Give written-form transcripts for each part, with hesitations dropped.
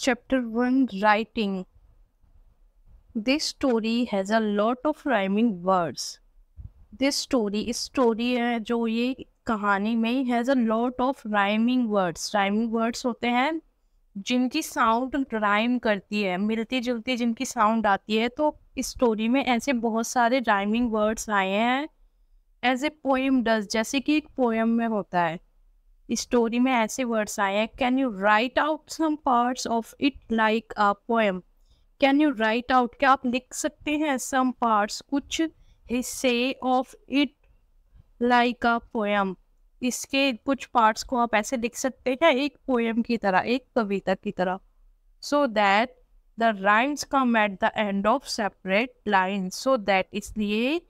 Chapter 1 Writing. This story has a lot of rhyming words. This story इस story है जो ये कहानी में has a lot of rhyming words. Rhyming words होते हैं जिनकी साउंड राइम करती है, मिलती जुलती जिनकी साउंड आती है. तो इस स्टोरी में ऐसे बहुत सारे राइमिंग वर्ड्स आए हैं एज ए पोएम डज, जैसे कि एक पोएम में होता है. इस स्टोरी में ऐसे वर्ड्स आए हैं. Can you write out some parts of it like a poem. Can you write out, क्या आप लिख सकते हैं सम पार्ट्स, कुछ हिस्से of it like a poem, इसके कुछ पार्ट्स को आप ऐसे लिख सकते हैं एक पोएम की तरह, एक कविता की तरह. So that the rhymes come at the end of separate lines. So that इसलिए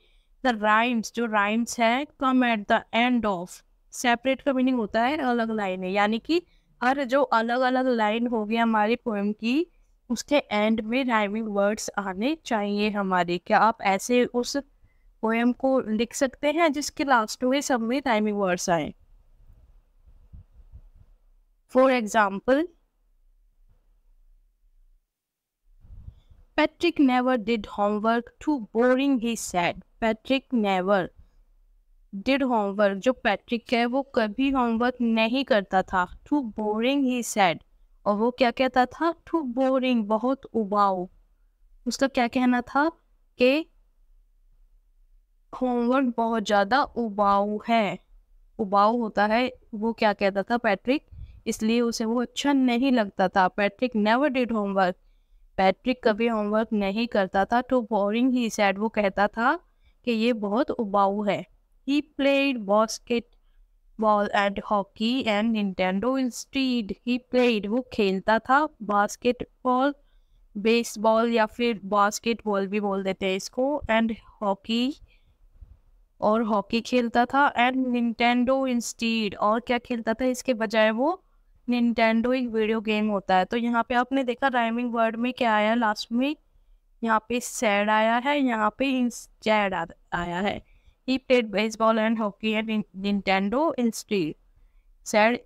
द राइम्स, जो राइम्स है, come at the end of. Separate का मीनिंग होता है अलग लाइनें, यानी कि हर जो अलग अलग लाइन होगी हमारी पोएम की, उसके एंड में राइमिंग वर्ड्स आने चाहिए हमारे. क्या आप ऐसे उस पोएम को लिख सकते हैं जिसके लास्ट में सब में राइमिंग वर्ड्स आए. For example, Patrick never did homework, too boring he said. Patrick never did homework. जो पैट्रिक है वो कभी होमवर्क नहीं करता था. Too boring he said. और वो क्या कहता था? Too boring, बहुत उबाऊ. उसका क्या कहना था कि होमवर्क बहुत ज़्यादा उबाऊ है. उबाऊ होता है, वो क्या कहता था पैट्रिक, इसलिए उसे वो अच्छा नहीं लगता था. Patrick never did homework. Patrick कभी होमवर्क नहीं करता था. टू बोरिंग ही सैड, वो कहता था कि ये बहुत उबाऊ है. He played basketball and hockey and Nintendo instead. He played, वो खेलता था, बास्केटबॉल, बेसबॉल या फिर बास्केटबॉल भी बोल देते हैं इसको, एंड हॉकी, और हॉकी खेलता था, एंड निंटेंडो इंस्टीड, और क्या खेलता था इसके बजाय वो, निंटेंडो एक वीडियो गेम होता है. तो यहाँ पे आपने देखा राइमिंग वर्ड में क्या आया लास्ट में, यहाँ पे सैड आया है, यहाँ पे इंस्टेड आया है. He played baseball and hockey and Nintendo instead. Sad,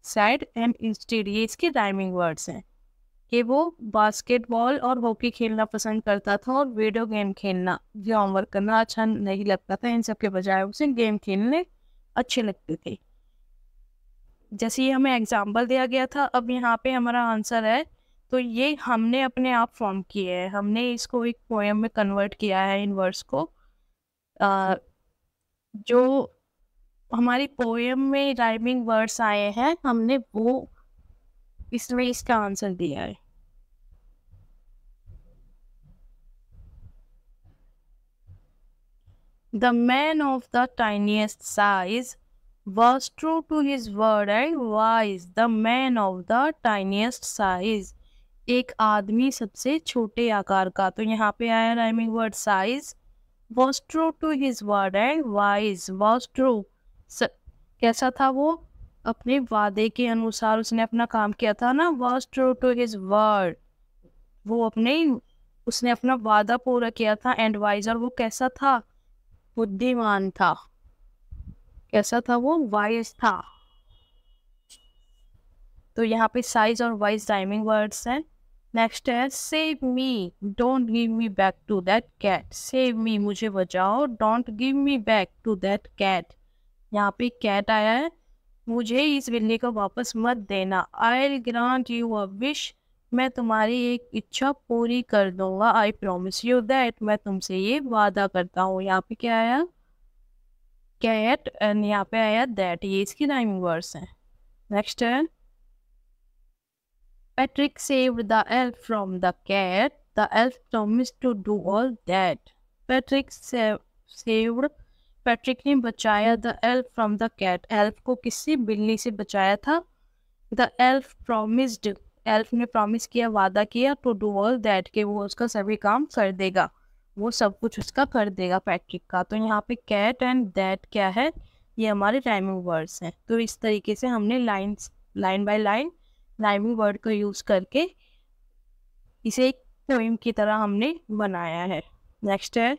sad and instead, ये इसके राइमिंग वर्ड्स हैं कि वो बास्केटबॉल और हॉकी खेलना पसंद करता था और वीडियो गेम खेलना, जो होमवर्क करना अच्छा नहीं लगता था. इन सब के बजाय उसे गेम खेलने अच्छे लगते थे. जैसे ये हमें एग्जाम्पल दिया गया था, अब यहाँ पे हमारा आंसर है. तो ये हमने अपने आप फॉर्म किए हैं, हमने इसको एक पोएम में कन्वर्ट किया है इन वर्ड्स को. जो हमारी पोएम में राइमिंग वर्ड्स आए हैं, हमने वो इसमें इसका आंसर दिया है. The man of the tiniest size was true to his word and wise. The man of the tiniest size, एक आदमी सबसे छोटे आकार का. तो यहाँ पे आया rhyming word size. was true to his word and wise. was true, कैसा था वो, अपने वादे के अनुसार उसने अपना काम किया था ना. was true to his word, वो उसने अपना वादा पूरा किया था. एंड वाइज, और वो कैसा था, बुद्धिमान था. कैसा था वो, वाइज था. तो यहाँ पे साइज और वाइज राइमिंग वर्ड्स हैं. नेक्स्ट है save me, don't give me back to that cat. Save me, मुझे बचाओ, don't give me back to that cat. यहाँ पे कैट आया है, मुझे इस बिल्ली को वापस मत देना. आई ग्रांट यू अ विश, मैं तुम्हारी एक इच्छा पूरी कर दूंगा. आई प्रॉमिस यू दैट, मैं तुमसे ये वादा करता हूँ. यहाँ पे क्या आया, कैट, एंड यहाँ पे आया दैट. ये इसकी राइमिंग वर्ड्स हैं. नेक्स्ट है Patrick saved the elf from the cat. The elf promised to do all that. Patrick saved, Patrick ने बचाया the elf from the cat. elf को किससे, बिल्ली से बचाया था. The elf promised, elf ने प्रॉमिस किया, वादा किया, to do all that, कि वो उसका सभी काम कर देगा, वो सब कुछ उसका कर देगा पैट्रिक का. तो यहाँ पे cat एंड दैट क्या है, ये हमारे राइमिंग वर्ड्स हैं. तो इस तरीके से हमने line by line rhyming word को यूज करके इसे एक पोएम की तरह हमने बनाया है. नेक्स्ट है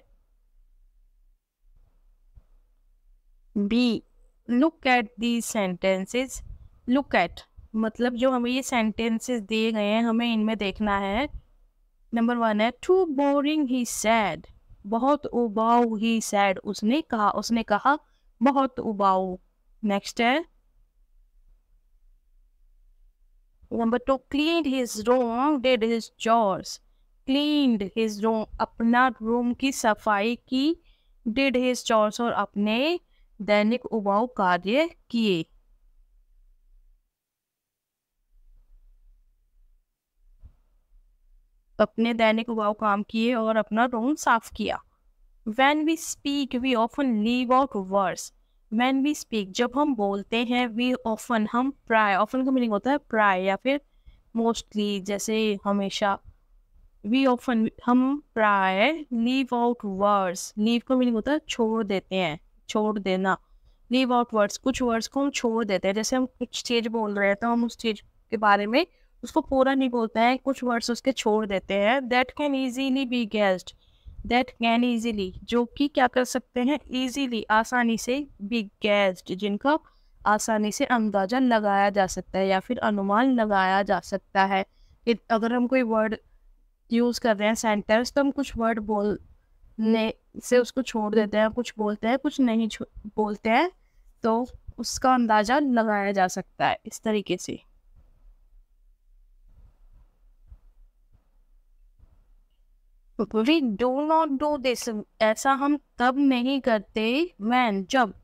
B, look at these sentences. Look at, मतलब जो हमें ये सेंटेंसेस दिए गए हैं हमें इनमें देखना है। नंबर 1 है टू बोरिंग ही सैड, बहुत उबाऊ ही सैड, उसने कहा बहुत उबाऊ। नेक्स्ट है number 2 cleaned his room did his chores, cleaned his room अपना रूम की सफाई की, डिड हिज चोर्स और अपने दैनिक उबाऊ कार्य किए। अपने दैनिक उबाऊ काम किए और अपना रूम साफ किया। When we speak, we often leave out words. When we speak, जब हम बोलते हैं, we often, हम प्राय, often का मीनिंग होता है प्राय या फिर mostly, जैसे हमेशा। we often, हम प्राय leave out words, leave का मीनिंग होता है छोड़ देते हैं, छोड़ देना। leave out words, कुछ words को हम छोड़ देते हैं। जैसे हम कुछ चीज़ बोल रहे हैं तो हम उस चीज़ के बारे में उसको पूरा नहीं बोलते हैं, कुछ वर्ड्स उसके छोड़ देते हैं। That can easily be guessed, that can easily, जो कि क्या कर सकते हैं, ईजीली, आसानी से, बी गेस्ड, जिनका आसानी से अंदाजा लगाया जा सकता है या फिर अनुमान लगाया जा सकता है। अगर हम कोई वर्ड यूज़ कर रहे हैं सेंटेंस, तो हम कुछ वर्ड बोलने से उसको छोड़ देते हैं, कुछ बोलते हैं, कुछ नहीं बोलते हैं, तो उसका अंदाजा लगाया जा सकता है इस तरीके से। We do not do this, ऐसा हम तब नहीं करते, when, जब,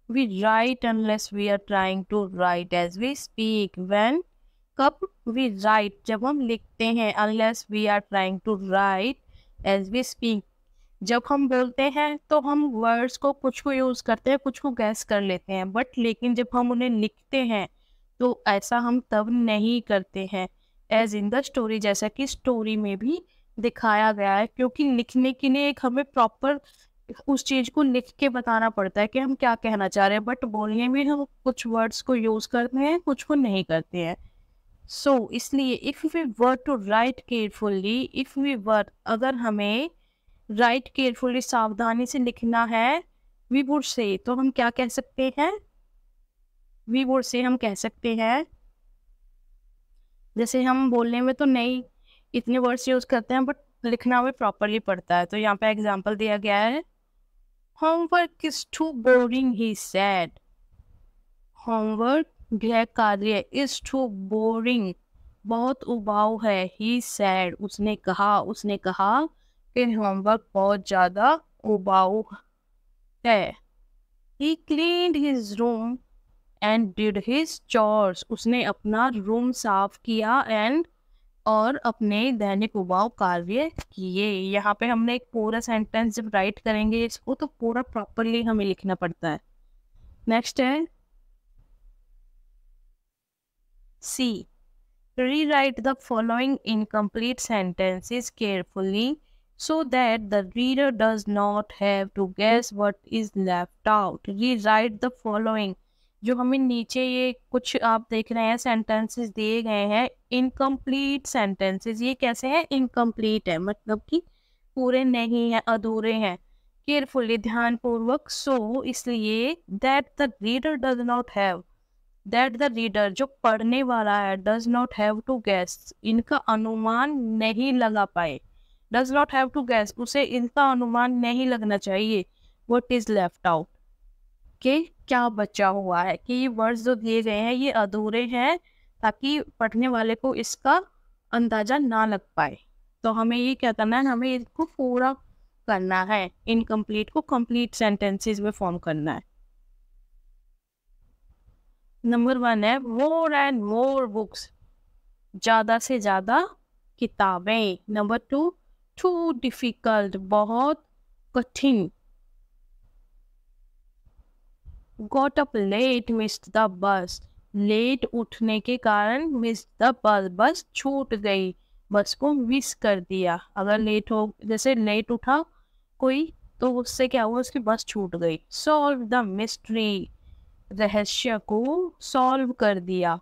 we write unless we are trying to write as we speak, when, कब, we write, जब हम लिखते हैं, unless we are trying to write as we speak, जब हम बोलते हैं तो हम वर्ड्स को कुछ को यूज़ करते हैं, कुछ को गैस कर लेते हैं, बट लेकिन जब हम उन्हें लिखते हैं तो ऐसा हम तब नहीं करते हैं। एज इन द स्टोरी, जैसा कि स्टोरी में भी दिखाया गया है, क्योंकि लिखने के लिए एक हमें प्रॉपर उस चीज़ को लिख के बताना पड़ता है कि हम क्या कहना चाह रहे हैं, बट बोलने में हम कुछ वर्ड्स को यूज़ करते हैं, कुछ को नहीं करते हैं। सो इसलिए if we were to write carefully, if we were, अगर हमें राइट केयरफुली, सावधानी से लिखना है, वी वुड से, तो हम क्या कह सकते हैं, वी वुड से हम कह सकते हैं, जैसे हम बोलने में तो नहीं इतने वर्ड्स यूज़ करते हैं, बट लिखना में प्रॉपरली पड़ता है। तो यहाँ पे एग्जांपल दिया गया है, homework is too boring he said, homework गृह कार्य, इज टू बोरिंग, बहुत उबाऊ है, ही सैड, उसने कहा कि होमवर्क बहुत ज़्यादा उबाऊ है। He cleaned his room and did his chores, उसने अपना रूम साफ किया एंड, और अपने दैनिक उबाऊ कार्य किए। यहाँ पे हमने एक पूरा सेंटेंस जब राइट करेंगे इसको तो पूरा प्रॉपरली हमें लिखना पड़ता है। नेक्स्ट है C, rewrite the following incomplete sentences carefully so that the reader does not have to guess what is left out. Rewrite the following, जो हमें नीचे ये कुछ आप देख रहे हैं सेंटेंसेस दिए गए हैं, इनकम्प्लीट सेंटेंसेस, ये कैसे हैं, इनकम्प्लीट है, मतलब कि पूरे नहीं हैं, अधूरे हैं। केयरफुली, ध्यानपूर्वक, सो इसलिए, that the reader does not have, that the reader जो पढ़ने वाला है, does not have to guess, इनका अनुमान नहीं लगा पाए, does not have to guess, उसे इनका अनुमान नहीं लगना चाहिए, व्हाट इज लेफ्ट आउट, के क्या बचा हुआ है, कि ये वर्ड्स जो दिए गए हैं ये अधूरे हैं, ताकि पढ़ने वाले को इसका अंदाजा ना लग पाए। तो हमें ये क्या करना है, हमें इसको पूरा करना है, इनकम्प्लीट को कंप्लीट सेंटेंसेस में फॉर्म करना है। नंबर 1 है मोर एंड मोर बुक्स, ज़्यादा से ज़्यादा किताबें। नंबर 2 टू डिफिकल्ट, बहुत कठिन। Got up late missed the bus, late उठने के कारण मिस्ड द बस, बस छूट गई, बस को मिस कर दिया। अगर लेट हो, जैसे लेट उठा कोई तो उससे क्या हुआ, उसकी बस छूट गई। सॉल्व द मिस्ट्री, रहस्य को सॉल्व कर दिया,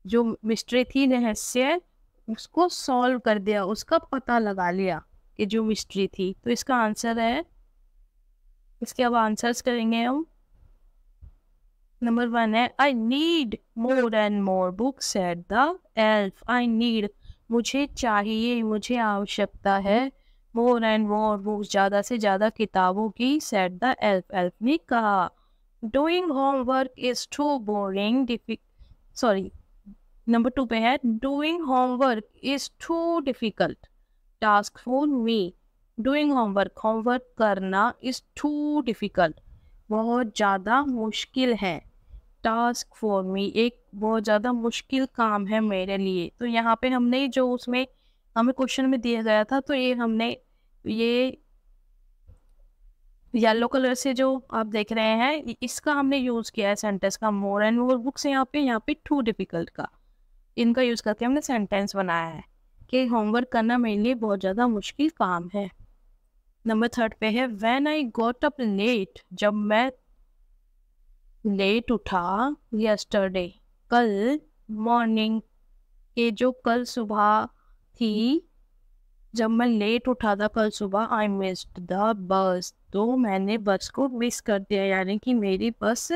जो मिस्ट्री थी, रहस्य, उसको सॉल्व कर दिया, उसका पता लगा लिया कि जो मिस्ट्री थी। तो इसका आंसर है, इसके अब आंसर्स करेंगे हम। नंबर 1 है I need more and more books said the elf. I need, मुझे चाहिए, मुझे आवश्यकता है, मोर एंड मोर बुक्स, ज़्यादा से ज़्यादा किताबों की, सेड द एल्फ, एल्फ ने कहा। Doing homework is too boring, sorry, number 2 पे है doing homework is too difficult task for me. Doing homework, homework करना, इज टू डिफिकल्ट, बहुत ज़्यादा मुश्किल है, टास्क फॉर मी, एक बहुत ज़्यादा मुश्किल काम है मेरे लिए। तो यहाँ पे हमने जो उसमें हमें क्वेश्चन में दिया गया था, तो ये हमने ये येलो कलर से जो आप देख रहे हैं, इसका हमने यूज़ किया है सेंटेंस का, मोर एंड मोर बुक्स, यहाँ पे टू डिफिकल्ट का, इनका यूज़ करके हमने सेंटेंस बनाया है कि होमवर्क करना मेरे लिए बहुत ज़्यादा मुश्किल काम है। नंबर 3 पे है when I got up late, जब मैं लेट उठा, यस्टरडे, कल, मॉर्निंग, ये जो कल सुबह थी, जब मैं लेट उठा था कल सुबह, आई मिस्ड द बस, तो मैंने बस को मिस कर दिया, यानी कि मेरी बस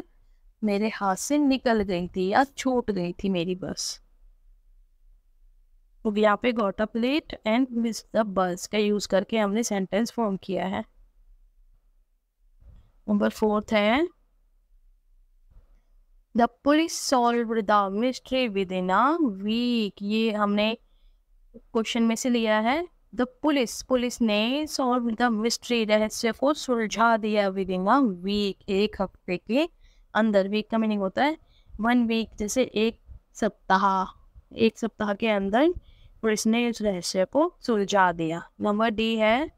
मेरे हाथ से निकल गई थी या छूट गई थी मेरी बस। तो यहाँ पे got up late and miss the bus का यूज करके हमने सेंटेंस फॉर्म किया है। नंबर 4 है the police solve the mystery within a week, ये हमने क्वेश्चन में से लिया है। द पुलिस ने सॉल्व द मिस्ट्री, रहस्य को सुलझा दिया, विद इन अ वीक, एक हफ्ते के अंदर। वीक का मीनिंग होता है 1 वीक, जैसे एक सप्ताह के अंदर पुलिस ने इस रहस्य को सुलझा दिया। नंबर डी है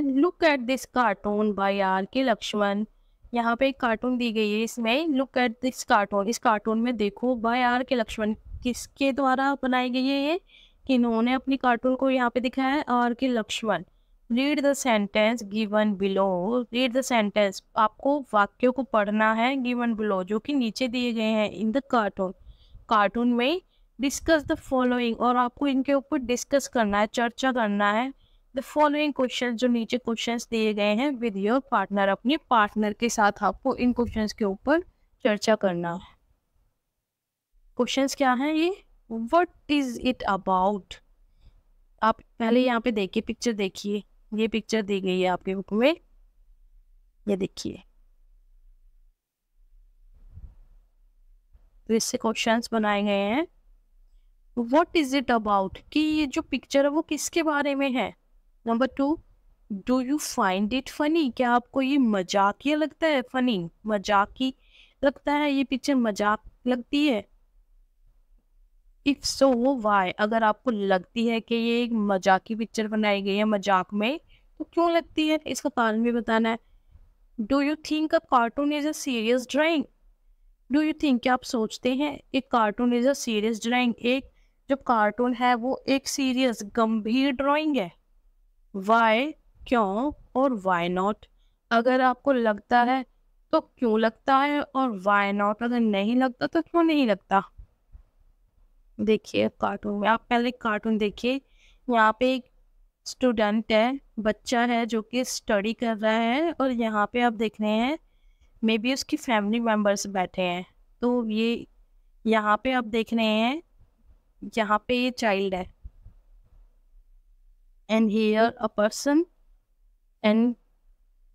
look at this cartoon by R K Laxman. यहाँ पे एक कार्टून दी गई है, इसमें लुक एट दिस कार्टून, इस कार्टून में देखो, बाय आर के लक्ष्मण, किसके द्वारा बनाई गई है ये, किन्होंने अपनी कार्टून को यहाँ पे दिखाया है, R K Laxman. Read the sentence given below, read the sentence, आपको वाक्यों को पढ़ना है, गिवन बिलो, जो कि नीचे दिए गए हैं, इन द कार्टून में। डिस्कस द फॉलोइंग, और आपको इनके ऊपर डिस्कस करना है, चर्चा करना है। द फॉलोइंग क्वेश्चन, जो नीचे क्वेश्चंस दिए गए हैं, विद योर पार्टनर, अपने पार्टनर के साथ आपको इन क्वेश्चंस के ऊपर चर्चा करना है। क्वेश्चंस क्या हैं ये, व्हाट इज इट अबाउट। आप पहले यहाँ पे देखिए, पिक्चर देखिए, ये पिक्चर दी गई है आपके बुक में, ये देखिए, तो इससे क्वेश्चंस बनाए गए हैं। व्हाट इज इट अबाउट, कि ये जो पिक्चर है वो किसके बारे में है। Number 2, do you find it funny, क्या आपको ये मजाकिया लगता है, फनी, मजाकी लगता है, ये पिक्चर मजाक लगती है। इफ सो वाई, अगर आपको लगती है कि ये एक मजाकी पिक्चर बनाई गई है मजाक में, तो क्यों लगती है, इसका कारण भी बताना है। Do you think a cartoon is a serious drawing, do you think, क्या आप सोचते हैं एक cartoon is a serious drawing, एक जो कार्टून है वो एक सीरियस गंभीर ड्राइंग है। वाई, क्यों, और वाई नॉट, अगर आपको लगता है तो क्यों लगता है, और वाई नॉट, अगर नहीं लगता तो क्यों नहीं लगता। देखिए कार्टून में, आप पहले कार्टून देखिए, यहाँ पे एक स्टूडेंट है, बच्चा है जो कि स्टडी कर रहा है, और यहाँ पे आप देख रहे हैं मे बी उसकी फैमिली मेम्बर्स बैठे हैं। तो ये यहाँ पे आप देख रहे हैं, यहाँ पे ये चाइल्ड है, and here a person, and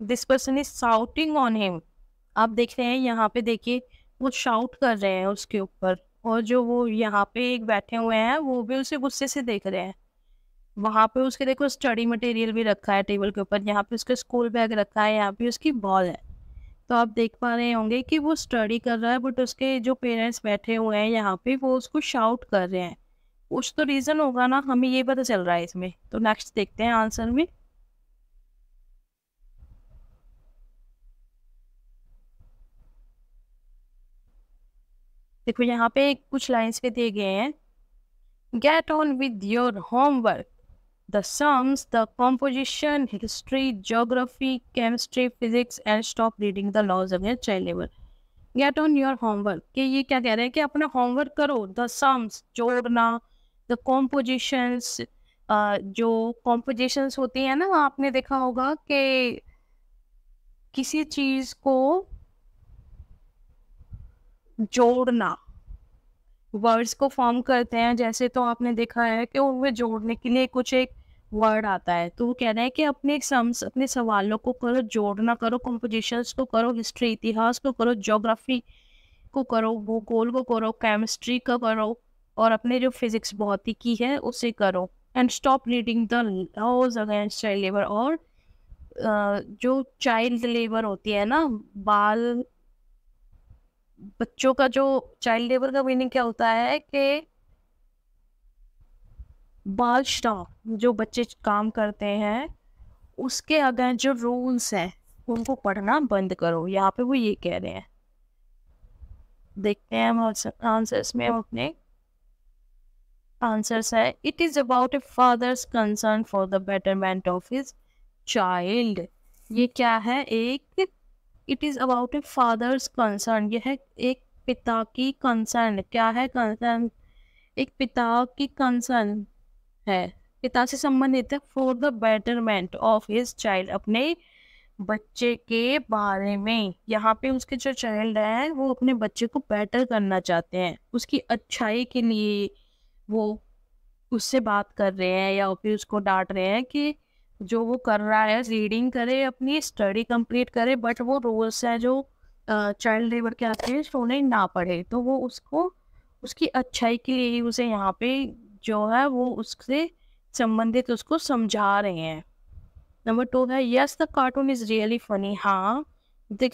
this person is shouting on him. आप देख रहे हैं यहाँ पे, देखिए वो शाउट कर रहे हैं उसके ऊपर, और जो वो यहाँ पे एक बैठे हुए हैं वो भी उसे गुस्से से देख रहे हैं। वहाँ पे उसके देखो स्टडी मटेरियल भी रखा है टेबल के ऊपर, यहाँ पे उसका स्कूल बैग रखा है, यहाँ पे उसकी बॉल है। तो आप देख पा रहे होंगे कि वो स्टडी कर रहा है, बट उसके जो पेरेंट्स बैठे हुए हैं यहाँ पे वो उसको शाउट कर रहे हैं। कुछ तो रीज़न होगा ना, हमें ये पता चल रहा है इसमें। तो नेक्स्ट देखते हैं आंसर में। देखो यहाँ पे कुछ लाइन्स पे दिए गए हैं, get on with your homework, the sums, the composition, history, geography, chemistry, physics, and stop reading the laws against child labour. Get on your homework, कि ये क्या कह रहे हैं कि अपना होमवर्क करो। द सम्स, जोड़ना, द कॉम्पोजिशंस, जो कॉम्पोजिशंस होती है ना, आपने देखा होगा कि किसी चीज को जोड़ना, वर्ड्स को फॉर्म करते हैं जैसे, तो आपने देखा है कि उनमें जोड़ने के लिए कुछ एक वर्ड आता है, तो वो कह रहे हैं कि अपने सम्स, अपने सवालों को करो, जोड़ना करो, कंपोजिशंस को करो, हिस्ट्री इतिहास को करो, ज्योग्राफी को करो, भूगोल को करो, केमिस्ट्री का करो, और अपने जो फिजिक्स भौतिकी है उसे करो। And stop reading the laws against child labour. और जो चाइल्ड लेबर होती है ना, बाल बच्चों का, जो चाइल्ड लेबर का मीनिंग क्या होता है कि बाल श्रम, जो बच्चे काम करते हैं उसके अगेंस्ट जो रूल्स हैं उनको पढ़ना बंद करो। यहाँ पे वो ये कह रहे हैं। देखते हैं हम आंसर्स में अपने आंसर्स है, it is about a father's concern for the betterment of his child. ये क्या है? एक it is about a father's concern, यह है एक पिता की कंसर्न। क्या है कंसर्न? एक पिता की कंसर्न है, पिता से संबंधित है, for the betterment of his child, अपने बच्चे के बारे में। यहाँ पे उसके जो चाइल्ड है वो अपने बच्चे को बेटर करना चाहते हैं, उसकी अच्छाई के लिए वो उससे बात कर रहे हैं या फिर उसको डांट रहे हैं कि जो वो कर रहा है, रीडिंग करे, अपनी स्टडी कंप्लीट करे, बट वो रूल्स है जो चाइल्ड लेबर के आते हैं उन्हें ना पढ़े। तो वो उसको उसकी अच्छाई के लिए ही उसे यहाँ पे जो है वो उससे संबंधित उसको समझा रहे हैं। नंबर 2 है, yes the cartoon is really funny. हाँ, द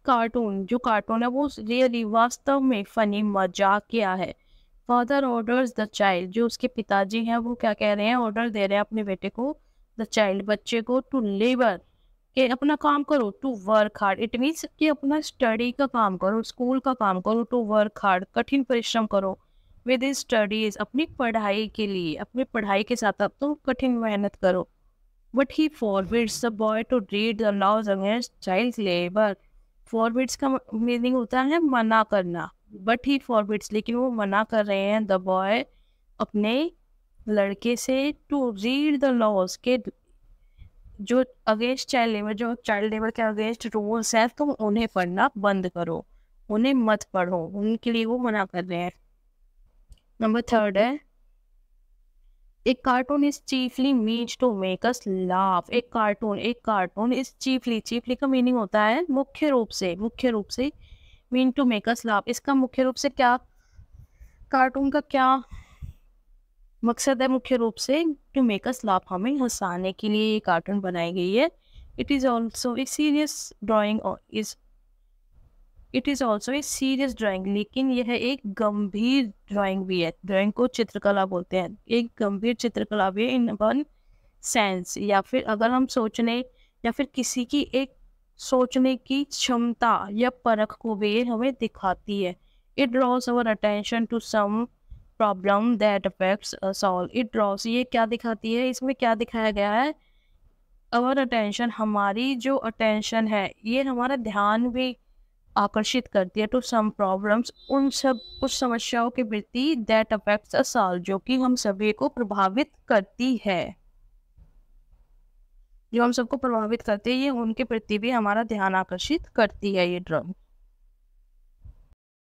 कार्टून, जो कार्टून है वो रियली, वास्तव में, फनी, मजाकिया है। फादर ऑर्डर्स द चाइल्ड, जो उसके पिताजी हैं वो क्या कह रहे हैं? ऑर्डर दे रहे हैं अपने बेटे को, द चाइल्ड, बच्चे को, टू लेबर, के अपना काम करो, to work hard, it means कि अपना स्टडी का काम करो, स्कूल का काम करो, टू वर्क हार्ड, कठिन परिश्रम करो, विद स्टडीज, अपनी पढ़ाई के लिए, अपनी पढ़ाई के साथ अब तुम कठिन मेहनत करो। But he forbids the boy to read the laws against child labour. Forbids का मीनिंग होता है मना करना, बट ही फॉरबिड्स, लेकिन वो मना कर रहे हैं, द बॉय, अपने लड़के से, टू रीड द लॉज, के जो अगेंस्ट चाइल्ड लेबर, जो चाइल्ड लेबर के अगेंस्ट रूल्स हैं तुम उन्हें पढ़ना बंद करो, उन्हें मत पढ़ो, उनके लिए वो मना कर रहे हैं। नंबर 3 है, एक cartoon is chiefly means to make us laugh. एक कार्टून इज चीफली का मीनिंग होता है मुख्य रूप से mean to make us laugh. इसका मुख्य रूप से क्या, कार्टून का क्या मकसद है? मुख्य रूप से टू मेक अस लाफ, हमें हंसाने के लिए ये कार्टून बनाई गई है। It is also a serious drawing, लेकिन यह एक गंभीर ड्राइंग भी है। ड्राइंग को चित्रकला बोलते हैं, एक गंभीर चित्रकला भी है, इन वन सेंस, या फिर अगर हम सोचने या फिर किसी की एक सोचने की क्षमता या परख को भी हमें दिखाती है। It draws our attention to some problem that affects us all. It draws, ये क्या दिखाती है? इसमें क्या दिखाया गया है? अवर अटेंशन, हमारी जो अटेंशन है, ये हमारा ध्यान भी आकर्षित करती है, टू सम प्रॉब्लम्स, उन सब कुछ समस्याओं के प्रति, दैट अफेक्ट्स अस ऑल, जो कि हम सभी को प्रभावित करती है, जो हम सबको प्रभावित करती है, ये उनके प्रति भी हमारा ध्यान आकर्षित करती है ये ड्राइंग।